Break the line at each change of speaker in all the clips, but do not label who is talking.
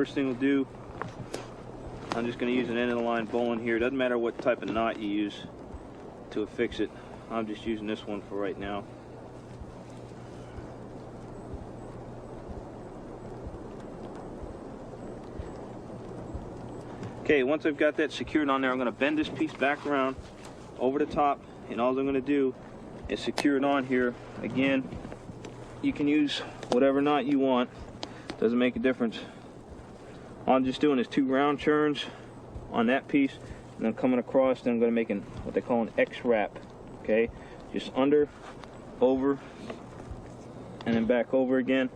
first thing we'll do, I'm just going to use an end of the line bowline here. Doesn't matter what type of knot you use to affix it. I'm just using this one for right now. Okay, once I've got that secured on there, I'm going to bend this piece back around over the top, and all I'm going to do is secure it on here. Again, you can use whatever knot you want, doesn't make a difference. All I'm just doing is 2 round churns on that piece, and then coming across, then I'm going to make what they call an X wrap. Okay, just under, over, and then back over again,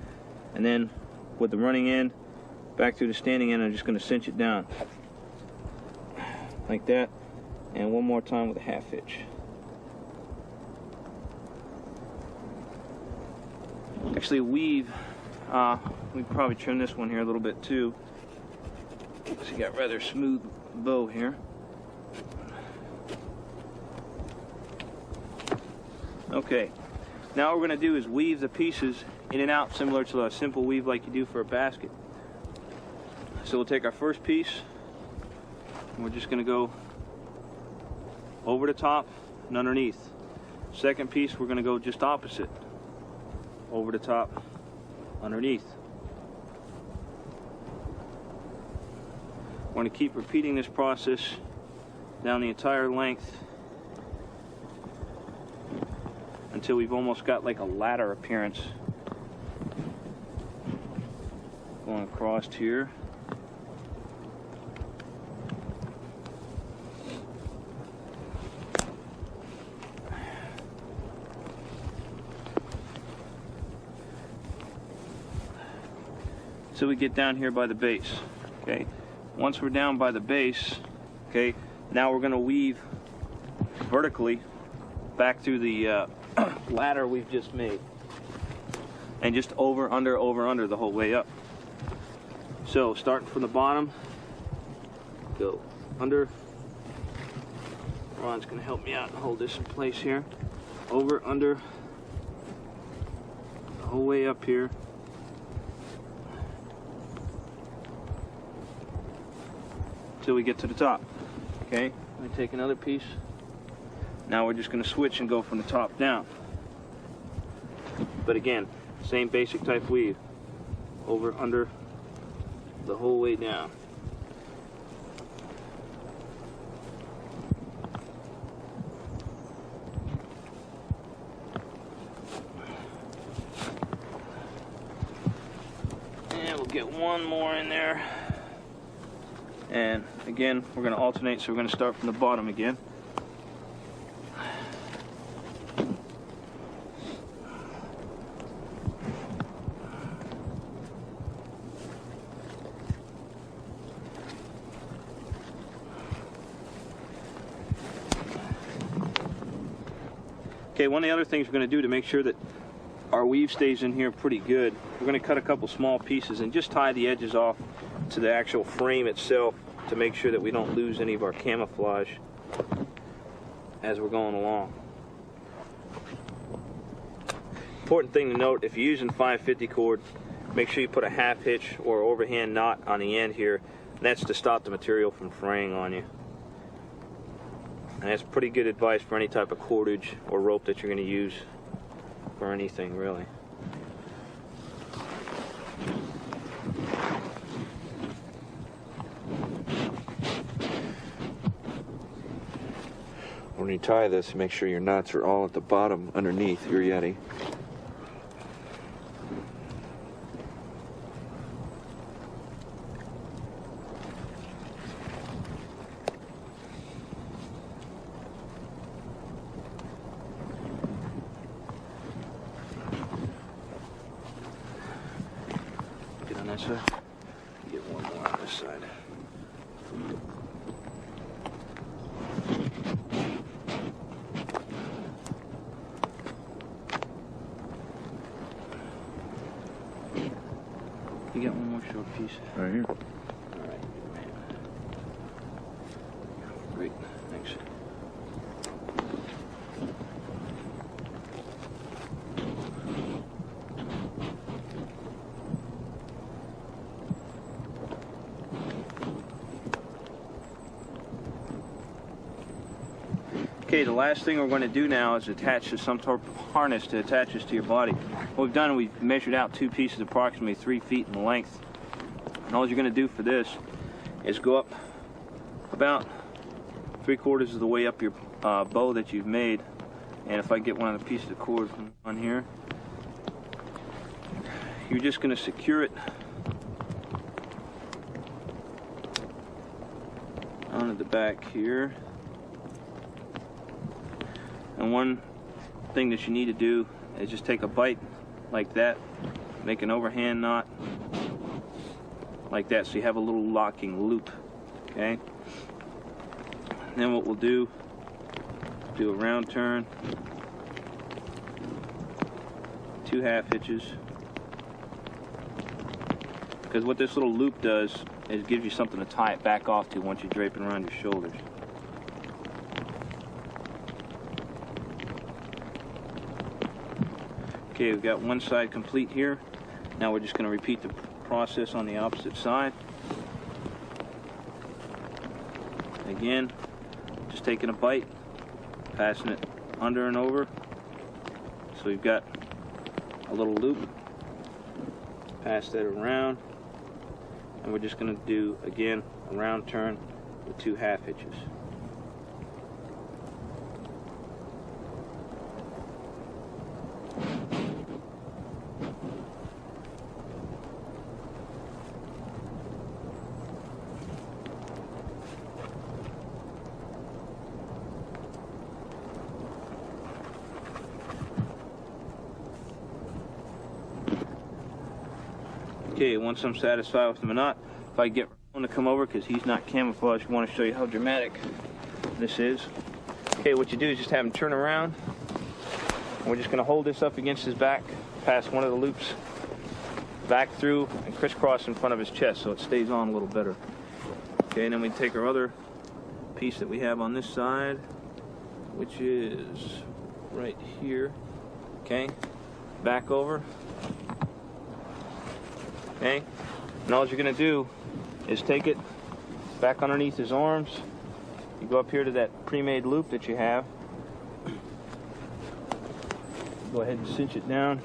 and then with the running end back through the standing end, I'm just going to cinch it down like that, and one more time with a half hitch. Actually, weave, we probably trim this one here a little bit too, because you got rather smooth bow here. Okay, now what we're going to do is weave the pieces in and out, similar to a simple weave like you do for a basket. So we'll take our first piece, and we're just going to go over the top and underneath. Second piece, we're going to go just opposite, over the top, underneath. We're going to keep repeating this process down the entire length until we've almost got like a ladder appearance going across here. So we get down here by the base. Okay, once we're down by the base, okay, now we're going to weave vertically back through the ladder we've just made, and just over, under the whole way up. So starting from the bottom, go under. Ron's going to help me out and hold this in place here. Over, under, the whole way up here. Till we get to the top. Okay, let me take another piece. Now we're just going to switch and go from the top down. But again, same basic type weave. Over, under, the whole way down. And we'll get one more in there. And again, we're going to alternate, so we're going to start from the bottom again. Okay, one of the other things we're going to do to make sure that our weave stays in here pretty good, we're going to cut a couple small pieces and just tie the edges off to the actual frame itself to make sure that we don't lose any of our camouflage as we're going along. Important thing to note, if you're using 550 cord, make sure you put a half hitch or overhand knot on the end here. And that's to stop the material from fraying on you. And that's pretty good advice for any type of cordage or rope that you're going to use for anything, really.
When you tie this, make sure your knots are all at the bottom underneath your Yeti.
Get on that side. Get one more on this side. You got one more short piece?
Right here.
All right, man. Great, thanks. Okay, the last thing we're going to do now is attach to some sort of harness to attach this to your body. What we've done, we've measured out 2 pieces approximately 3 feet in length. And all you're going to do for this is go up about 3/4 of the way up your bow that you've made. And if I get one of the pieces of cord on here, you're just going to secure it onto the back here. And one thing that you need to do is just take a bite like that, make an overhand knot like that, so you have a little locking loop. Okay. And then what we'll do a round turn, 2 half hitches, because what this little loop does is it gives you something to tie it back off to once you drape it around your shoulders. Okay, we've got one side complete here. Now we're just going to repeat the process on the opposite side. Again, just taking a bite, passing it under and over. So we've got a little loop. Pass that around. And we're just going to do, again, a round turn with 2 half hitches. Okay, once I'm satisfied with the knot, if I get Ramon to come over, because he's not camouflaged, I want to show you how dramatic this is. Okay, what you do is just have him turn around, and we're just going to hold this up against his back, pass one of the loops back through, and crisscross in front of his chest so it stays on a little better. Okay, and then we take our other piece that we have on this side, which is right here. Okay, back over. Okay, and all you're going to do is take it back underneath his arms. You go up here to that pre-made loop that you have. Go ahead and cinch it down.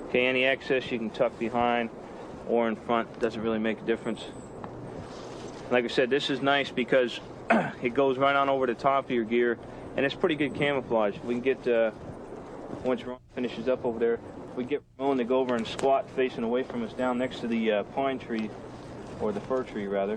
Okay, any excess you can tuck behind or in front, doesn't really make a difference. Like I said, this is nice because it goes right on over the top of your gear, and it's pretty good camouflage. We can get, once Ron finishes up over there, we get Ramon to go over and squat facing away from us down next to the pine tree, or the fir tree rather.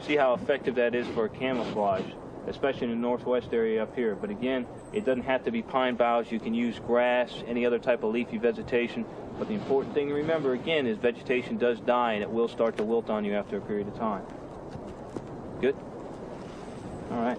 See how effective that is for camouflage, especially in the northwest area up here. But again, it doesn't have to be pine boughs. You can use grass, any other type of leafy vegetation. But the important thing to remember, again, is vegetation does die, and it will start to wilt on you after a period of time. Good? All right.